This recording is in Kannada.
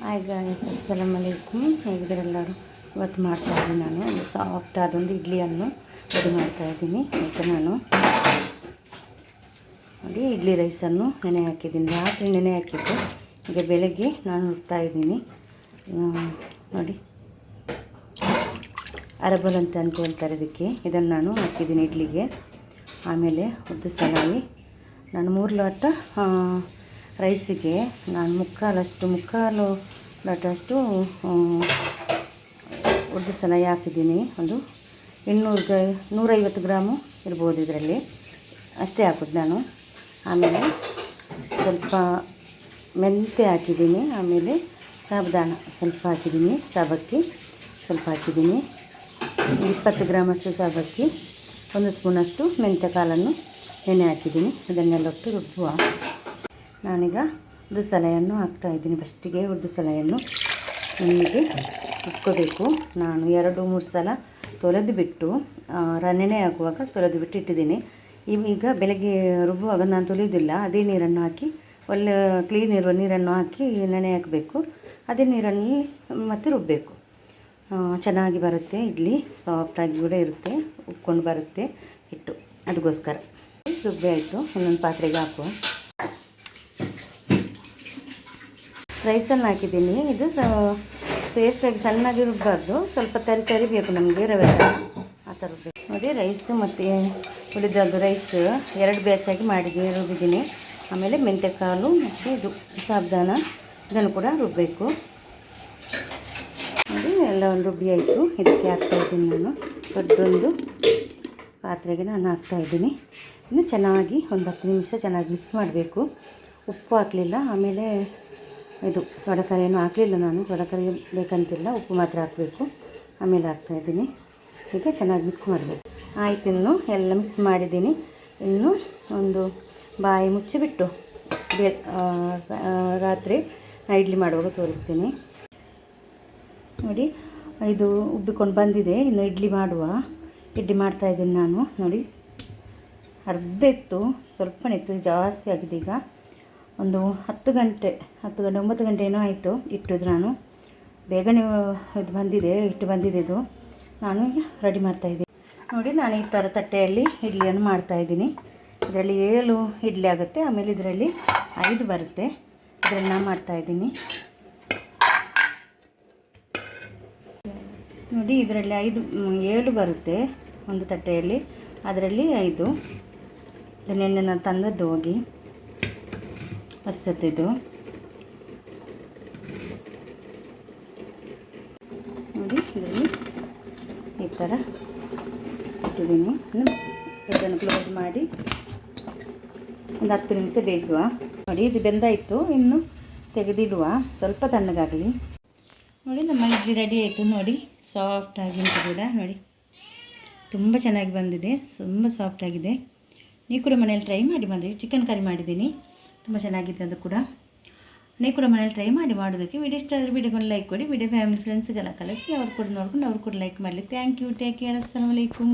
Hi guys, ಅಸ್ಸಲಾಮು ಅಲೈಕುಮ್. ಹೇಗಿದ್ದೀರೆಲ್ಲರೂ? ಇವತ್ತು ಮಾಡ್ತಾಯಿದ್ದೀನಿ ನಾನು ಒಂದು ಸಾಫ್ಟ್ ಆದೊಂದು ಇಡ್ಲಿಯನ್ನು ರೆಡಿ ಮಾಡ್ತಾಯಿದ್ದೀನಿ. ಈಗ ನಾನು ನೋಡಿ ಇಡ್ಲಿ ರೈಸನ್ನು ನೆನೆ ಹಾಕಿದ್ದೀನಿ. ರಾತ್ರಿ ನೆನೆ ಹಾಕಿದ್ದು ಈಗ ಬೆಳಗ್ಗೆ ನಾನು ಹುಡ್ತಾಯಿದ್ದೀನಿ. ನೋಡಿ ಅರಬಲ್ ಅಂತ ಹೇಳ್ತಾರೆ ಇದಕ್ಕೆ. ಇದನ್ನು ನಾನು ಹಾಕಿದ್ದೀನಿ ಇಡ್ಲಿಗೆ. ಆಮೇಲೆ ಉದ್ದು ಸಲಾಯಿ ನಾನು 3 ಲೋಟ ರೈಸಿಗೆ ನಾನು ಮುಕ್ಕಾಲು ಲೋಟಷ್ಟು ಉದ್ದು ಸಲಾಯಿ ಹಾಕಿದ್ದೀನಿ. ಒಂದು 150 ಗ್ರಾಮು ಇರ್ಬೋದು, ಇದರಲ್ಲಿ ಅಷ್ಟೇ ಹಾಕೋದು ನಾನು. ಆಮೇಲೆ ಸ್ವಲ್ಪ ಮೆಂತ್ಯ ಹಾಕಿದ್ದೀನಿ. ಆಮೇಲೆ ಸಾಬುದಾನ ಸ್ವಲ್ಪ ಹಾಕಿದ್ದೀನಿ, ಸಾಬಕ್ಕಿ ಸ್ವಲ್ಪ ಹಾಕಿದ್ದೀನಿ. 20 ಗ್ರಾಮಷ್ಟು ಸಾಬಕ್ಕಿ, 1 ಸ್ಪೂನಷ್ಟು ಮೆಂತ್ಯ ಕಾಳನ್ನು ನೆನೆ ಹಾಕಿದ್ದೀನಿ. ಇದನ್ನೆಲ್ಲ ಒಟ್ಟು ರುಬ್ಬುವ. ನಾನೀಗ ಉದ್ದು ಸಲಾಯನ್ನು ಹಾಕ್ತಾಯಿದ್ದೀನಿ. ಫಸ್ಟಿಗೆ ಉದ್ದು ಸಲಾಯನ್ನು ನೆನೆಗೆ ರುಬ್ಕೋಬೇಕು. ನಾನು 2-3 ಸಲ ತೊಳೆದು ಬಿಟ್ಟು ನೆನೆ ಹಾಕುವಾಗ ತೊಳೆದು ಬಿಟ್ಟು ಇಟ್ಟಿದ್ದೀನಿ. ಈಗ ಬೆಳಗ್ಗೆ ರುಬ್ಬುವಾಗ ನಾನು ತೊಳೆಯೋದಿಲ್ಲ, ಅದೇ ನೀರನ್ನು ಹಾಕಿ ಒಳ್ಳೆ ಕ್ಲೀನ್ ಇರುವ ನೀರನ್ನು ಹಾಕಿ ನೆನೆ ಹಾಕಬೇಕು. ಅದೇ ನೀರಲ್ಲಿ ಮತ್ತೆ ರುಬ್ಬಬೇಕು. ಚೆನ್ನಾಗಿ ಬರುತ್ತೆ ಇಡ್ಲಿ, ಸಾಫ್ಟಾಗಿ ಕೂಡ ಇರುತ್ತೆ, ಉಕ್ಕೊಂಡು ಬರುತ್ತೆ ಹಿಟ್ಟು. ಅದಕ್ಕೋಸ್ಕರ ರುಬ್ಬಿ ಆಯಿತು. ಇನ್ನೊಂದು ಪಾತ್ರೆಗೆ ಹಾಕುವ. ರೈಸನ್ನು ಹಾಕಿದ್ದೀನಿ. ಇದು ಪೇಸ್ಟಾಗಿ ಸಣ್ಣಾಗಿ ರುಬ್ಬಾರ್ದು, ಸ್ವಲ್ಪ ತರಿ ಬೇಕು ನಮಗೆ, ರವೆ ಆ ಥರ ರುಬ್ಬಬೇಕು. ನೋಡಿ ರೈಸು ಮತ್ತು ಉಳಿದದ್ದು ರೈಸ್ 2 ಬ್ಯಾಚಾಗಿ ರುಬ್ಬಿದ್ದೀನಿ. ಆಮೇಲೆ ಮೆಂತ್ಯಕಾಳು ಮತ್ತು ಇದು ಸಾಬುದಾನ ಇದನ್ನು ಕೂಡ ರುಬ್ಬಬೇಕು. ನೋಡಿ ಎಲ್ಲ ಒಂದು ರುಬ್ಬಿ ಆಯಿತು. ಇದಕ್ಕೆ ಹಾಕ್ತಾಯಿದ್ದೀನಿ ನಾನು. ದೊಡ್ಡೊಂದು ಪಾತ್ರೆಗೆ ನಾನು ಹಾಕ್ತಾಯಿದ್ದೀನಿ. ಇನ್ನು ಚೆನ್ನಾಗಿ ಒಂದು 10 ನಿಮಿಷ ಚೆನ್ನಾಗಿ ಮಿಕ್ಸ್ ಮಾಡಬೇಕು. ಉಪ್ಪು ಹಾಕಲಿಲ್ಲ, ಆಮೇಲೆ ಇದು ಸೋಡಾಕರಿ ಏನೂ ಹಾಕಲಿಲ್ಲ ನಾನು. ಸೋಡಾಕರಿ ಬೇಕಂತಿಲ್ಲ, ಉಪ್ಪು ಮಾತ್ರ ಹಾಕಬೇಕು. ಆಮೇಲೆ ಹಾಕ್ತಾಯಿದ್ದೀನಿ. ಈಗ ಚೆನ್ನಾಗಿ ಮಿಕ್ಸ್ ಮಾಡಬೇಕು. ಆಯ್ತು, ಇನ್ನು ಎಲ್ಲ ಮಿಕ್ಸ್ ಮಾಡಿದ್ದೀನಿ. ಇನ್ನು ಒಂದು ಬಾಯಿ ಮುಚ್ಚಿಬಿಟ್ಟು ರಾತ್ರಿ ಇಡ್ಲಿ ಮಾಡುವಾಗ ತೋರಿಸ್ತೀನಿ. ನೋಡಿ ಇದು ಉಬ್ಬಿಕೊಂಡು ಬಂದಿದೆ. ಇನ್ನು ಇಡ್ಲಿ ಮಾಡ್ತಾಯಿದ್ದೀನಿ ನಾನು. ನೋಡಿ ಅರ್ಧ ಇತ್ತು, ಸ್ವಲ್ಪನೇ ಇತ್ತು, ಜಾಸ್ತಿ ಆಗಿದೆ. ಈಗ ಒಂದು 10 ಗಂಟೆ 9 ಗಂಟೆ ಏನೋ ಆಯಿತು ಇಟ್ಟಿದ್ದು ನಾನು. ಬೇಗನೆ ಇದು ಬಂದಿದೆ, ಹಿಟ್ಟು ಬಂದಿದೆ. ಇದು ನಾನು ಈಗ ರೆಡಿ ಮಾಡ್ತಾಯಿದ್ದೀನಿ. ನೋಡಿ ನಾನು ಈ ಥರ ತಟ್ಟೆಯಲ್ಲಿ ಇಡ್ಲಿಯನ್ನು ಮಾಡ್ತಾಯಿದ್ದೀನಿ. ಇದರಲ್ಲಿ 7 ಇಡ್ಲಿ ಆಗುತ್ತೆ, ಆಮೇಲೆ ಇದರಲ್ಲಿ 5 ಬರುತ್ತೆ. ಇದರಲ್ಲಿ ನಾನು ಮಾಡ್ತಾಯಿದ್ದೀನಿ. ನೋಡಿ ಇದರಲ್ಲಿ 7 ಬರುತ್ತೆ ಒಂದು ತಟ್ಟೆಯಲ್ಲಿ, ಅದರಲ್ಲಿ 5. ಇದನ್ನೆಣ್ಣೆ ನಾನು ತಂದದ್ದು ಹೋಗಿ ಹೊಸತ್ತಿದ್ದು. ನೋಡಿ ಇದರಲ್ಲಿ ಈ ಥರ ಇಟ್ಟಿದ್ದೀನಿ. ಇದನ್ನು ಕ್ಲೋಸ್ ಮಾಡಿ ಒಂದು 10 ನಿಮಿಷ ಬೇಯಿಸುವ. ನೋಡಿ ಇದು ಬೆಂದಾಯಿತು, ಇನ್ನು ತೆಗೆದಿಡುವ, ಸ್ವಲ್ಪ ತಣ್ಣಗಾಗಲಿ. ನೋಡಿ ನಮ್ಮ ಇಡ್ಲಿ ರೆಡಿ ಆಯಿತು. ನೋಡಿ ಸಾಫ್ಟಾಗಿ ಉಂಟು ಕೂಡ. ನೋಡಿ ತುಂಬ ಚೆನ್ನಾಗಿ ಬಂದಿದೆ, ತುಂಬ ಸಾಫ್ಟಾಗಿದೆ. ನೀವು ಕೂಡ ಮನೇಲಿ ಟ್ರೈ ಮಾಡಿ. ಬಂದಿದೆ ಚಿಕನ್ ಕರಿ ಮಾಡಿದ್ದೀನಿ, ತುಂಬ ಚೆನ್ನಾಗಿದೆ. ಅದು ಕೂಡ ನೀವು ಕೂಡ ಮನೇಲಿ ಟ್ರೈ ಮಾಡಿ ಮಾಡೋದಕ್ಕೆ. ವಿಡಿಯೋ ಇಷ್ಟ ಆದರೆ ವಿಡಿಯೋಗೊಂದು ಲೈಕ್ ಕೊಡಿ. ವಿಡಿಯೋ ಫ್ಯಾಮಿಲಿ ಫ್ರೆಂಡ್ಸ್ಗೆಲ್ಲ ಕಳಿಸಿ, ಅವ್ರು ಕೂಡ ನೋಡ್ಕೊಂಡು ಅವ್ರು ಕೂಡ ಲೈಕ್ ಮಾಡಲಿ. Thank you. Take care. ಅಸ್ಸಲಾಮು ಅಲೈಕುಮ್.